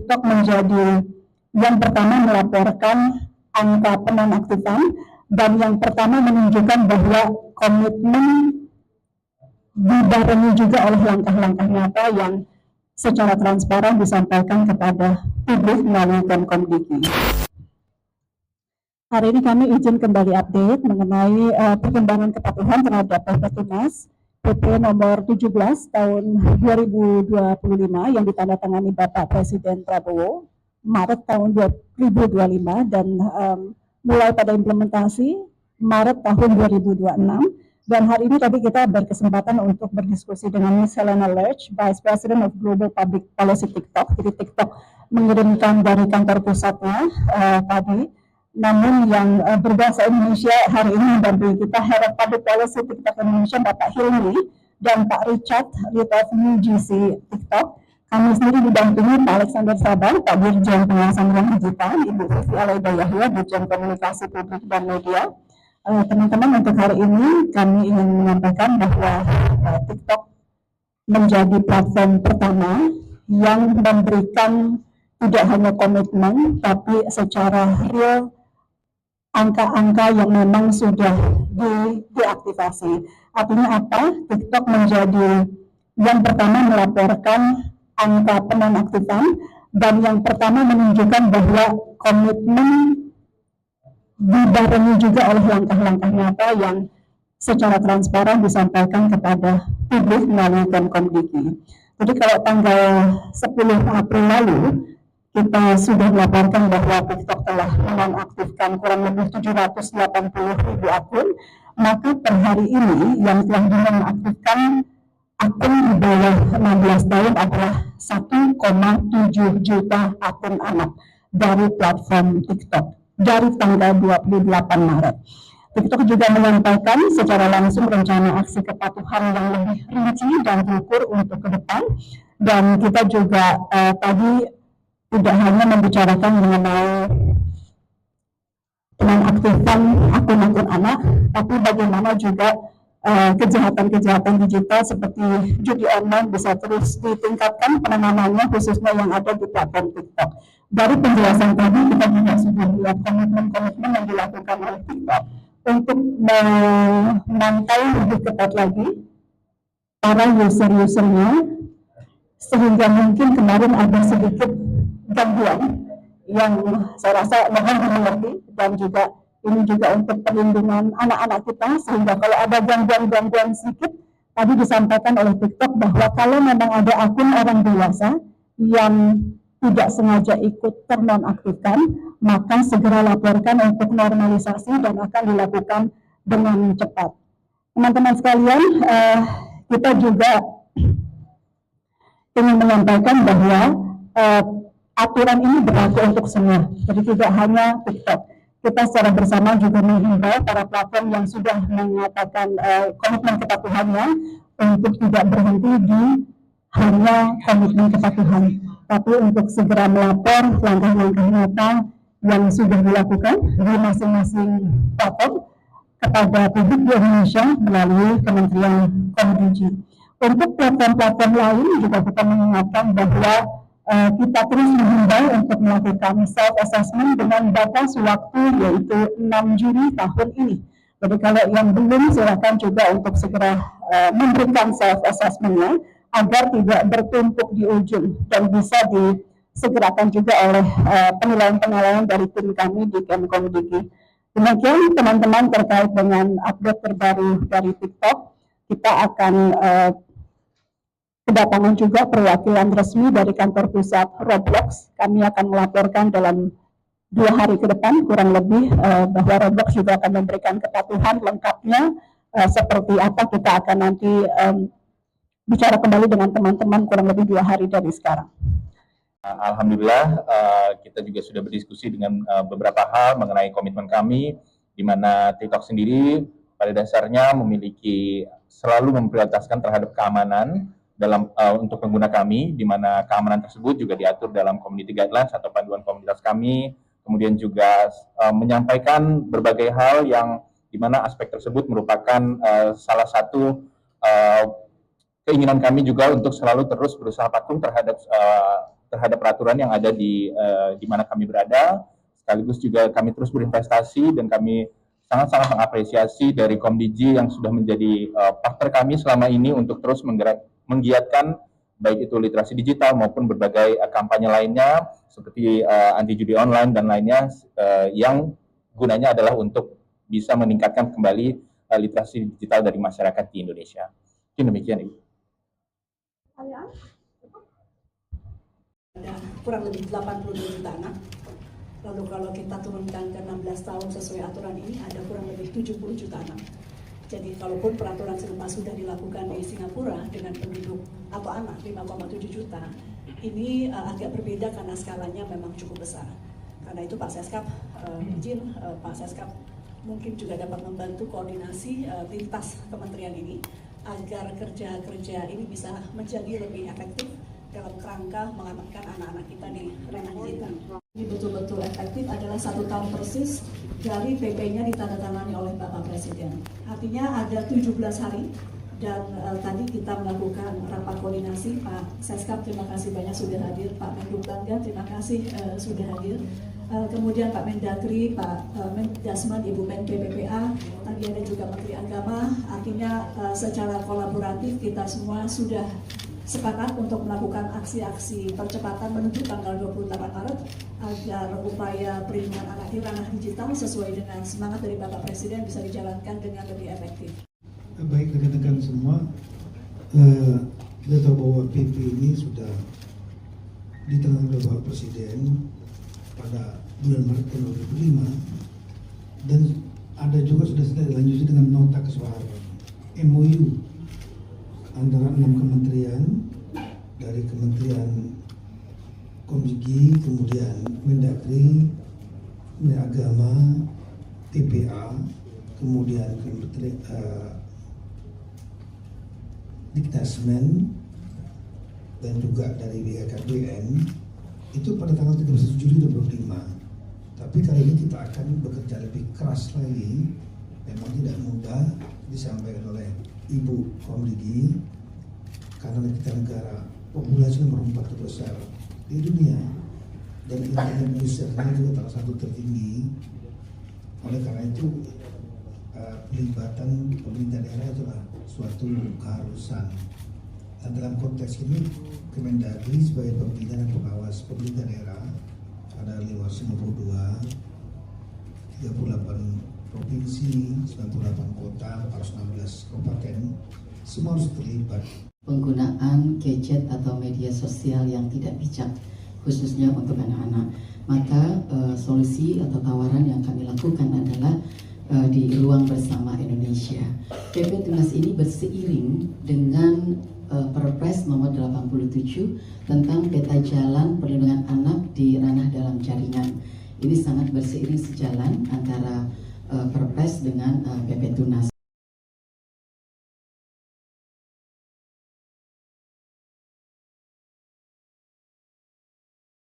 TikTok menjadi yang pertama melaporkan angka penonaktifan dan yang pertama menunjukkan bahwa komitmen dibarengi juga oleh langkah-langkah nyata yang secara transparan disampaikan kepada publik melalui Kemkomdiki. Hari ini kami izin kembali update mengenai perkembangan kepatuhan terhadap Perpres PP nomor 17 tahun 2025 yang ditandatangani Bapak Presiden Prabowo Maret tahun 2025 dan mulai pada implementasi Maret tahun 2026. Dan hari ini tadi kita berkesempatan untuk berdiskusi dengan Ms. Helena Lerch, Vice President of Global Public Policy TikTok. Jadi TikTok mengirimkan dari kantor pusatnya tadi. Namun yang berbahasa Indonesia hari ini mendampingi kita Head of Public Policy TikTok Indonesia Bapak Hilmi dan Pak Richard of UGC TikTok. Kami sendiri didampingi Pak Alexander Sabang, Pak Dirjen Pengawasan Ruang Digital, Ibu Vivi Alaida Yahya, Dirjen Komunikasi Publik dan Media. Teman-teman, untuk hari ini kami ingin menyampaikan bahwa TikTok menjadi platform pertama yang memberikan tidak hanya komitmen, tapi secara real angka-angka yang memang sudah diaktifasi. Artinya apa? TikTok menjadi yang pertama melaporkan angka penonaktifan dan yang pertama menunjukkan bahwa komitmen dibarengi juga oleh langkah-langkah nyata yang secara transparan disampaikan kepada publik melalui Kemkomdiki. Jadi kalau tanggal 10 April lalu kita sudah melaporkan bahwa TikTok telah menonaktifkan kurang lebih 780.000 akun, maka per hari ini yang telah dinonaktifkan akun di bawah 16 tahun adalah 1,7 juta akun anak dari platform TikTok dari tanggal 28 Maret. TikTok juga menyampaikan secara langsung rencana aksi kepatuhan yang lebih rinci dan terukur untuk ke depan, dan kita juga tadi tidak hanya membicarakan mengenai penonaktifan akun-akun anak, tapi bagaimana juga kejahatan-kejahatan digital seperti judi online bisa terus ditingkatkan penanganannya, khususnya yang ada di platform TikTok. Dari penjelasan tadi kita juga sudah melihat komitmen-komitmen yang dilakukan oleh TikTok untuk memantau lebih ketat lagi para user-usernya, sehingga mungkin kemarin ada sedikit gangguan yang saya rasa mohon dimengerti, dan juga ini juga untuk perlindungan anak-anak kita, sehingga kalau ada gangguan-gangguan sedikit tadi disampaikan oleh TikTok bahwa kalau memang ada akun orang dewasa yang tidak sengaja ikut ternonaktifkan, maka segera laporkan untuk normalisasi dan akan dilakukan dengan cepat. Teman-teman sekalian, kita juga ingin menyampaikan bahwa aturan ini berlaku untuk semua, jadi tidak hanya TikTok. Kita secara bersama juga menghimbau para platform yang sudah menyatakan komitmen kepatuhannya untuk tidak berhenti di hanya komitmen kepatuhan, tapi untuk segera melapor langkah-langkah nyata yang sudah dilakukan di masing-masing platform kepada publik di Indonesia melalui Kementerian Komunikasi. Untuk platform-platform lain juga kita mengingatkan bahwa kita terus menghimbau untuk melakukan self-assessment dengan batas waktu yaitu 6 Juni tahun ini. Jadi kalau yang belum, silakan juga untuk segera memberikan self-assessment-nya agar tidak bertumpuk di ujung dan bisa disegerakan juga oleh penilaian-penilaian dari tim kami di Kemkomdiki. Demikian teman-teman terkait dengan update terbaru dari TikTok. Kita akan kedatangan juga perwakilan resmi dari kantor pusat Roblox. Kami akan melaporkan dalam 2 hari ke depan kurang lebih bahwa Roblox juga akan memberikan kepatuhan lengkapnya seperti apa. Kita akan nanti bicara kembali dengan teman-teman kurang lebih 2 hari dari sekarang. Alhamdulillah kita juga sudah berdiskusi dengan beberapa hal mengenai komitmen kami, di mana TikTok sendiri pada dasarnya memiliki selalu memprioritaskan terhadap keamanan dalam untuk pengguna kami, di mana keamanan tersebut juga diatur dalam community guidelines atau panduan komunitas kami. Kemudian juga menyampaikan berbagai hal yang di mana aspek tersebut merupakan salah satu keinginan kami juga untuk selalu terus berusaha patuh terhadap terhadap peraturan yang ada di mana kami berada. Sekaligus juga kami terus berinvestasi dan kami sangat-sangat mengapresiasi dari Komdigi yang sudah menjadi partner kami selama ini untuk terus menggiatkan baik itu literasi digital maupun berbagai kampanye lainnya seperti anti judi online dan lainnya yang gunanya adalah untuk bisa meningkatkan kembali literasi digital dari masyarakat di Indonesia. Demikian, Ibu. Ada kurang lebih 82 juta anak. Lalu kalau kita turunkan ke 16 tahun sesuai aturan ini ada kurang lebih 70 juta anak. Jadi kalaupun peraturan serupa sudah dilakukan di Singapura dengan penduduk atau anak 5,7 juta, ini agak berbeda karena skalanya memang cukup besar. Karena itu Pak Seskap izin Pak Seskap mungkin juga dapat membantu koordinasi lintas kementerian ini agar kerja-kerja ini bisa menjadi lebih efektif dalam kerangka mengamankan anak-anak kita di ranah digital. Ini betul-betul efektif adalah 1 tahun persis dari PP-nya ditandatangani oleh Bapak Presiden. Artinya ada 17 hari dan tadi kita melakukan rapat koordinasi. Pak Seskap terima kasih banyak sudah hadir, Pak Menhub Bangga terima kasih sudah hadir. Kemudian Pak Mendagri, Pak Mendasman, Ibu Menke PPA, tadi ada juga Menteri Agama. Artinya secara kolaboratif kita semua sudah sepakat untuk melakukan aksi-aksi percepatan menuju tanggal 28 Maret agar upaya perlindungan anak di ranah digital sesuai dengan semangat dari Bapak Presiden bisa dijalankan dengan lebih efektif. Baik rekan-rekan semua, kita tahu bahwa PP ini sudah ditandatangani oleh Bapak Presiden pada bulan Maret tahun 2005 dan ada juga sudah dilanjutkan dengan nota kesepakatan MOU antara 6 kementerian, dari Kementerian Komdigi, kemudian Mendagri, Agama, PPA, kemudian Kementerian Dikdasmen, dan juga dari BKKBN, itu pada tanggal 31 Juli 2025. Tapi kali ini kita akan bekerja lebih keras lagi, memang tidak mudah disampaikan oleh Ibu Komdigi karena kita negara populasi nomor 4 terbesar di dunia dan internet usernya juga salah satu tertinggi. Oleh karena itu pelibatan pemerintah daerah adalah suatu keharusan. Dan dalam konteks ini Kemendagri sebagai pembina dan pengawas pemerintah daerah ada 552, 38 provinsi, 98 kota, 416 kabupaten, semua harus terlibat. Penggunaan gadget atau media sosial yang tidak bijak, khususnya untuk anak-anak. Maka solusi atau tawaran yang kami lakukan adalah di Ruang Bersama Indonesia. PP Tunas ini berseiring dengan Perpres nomor 87 tentang peta jalan perlindungan anak di ranah dalam jaringan. Ini sangat berseiring sejalan antara Perpres dengan PP Tunas.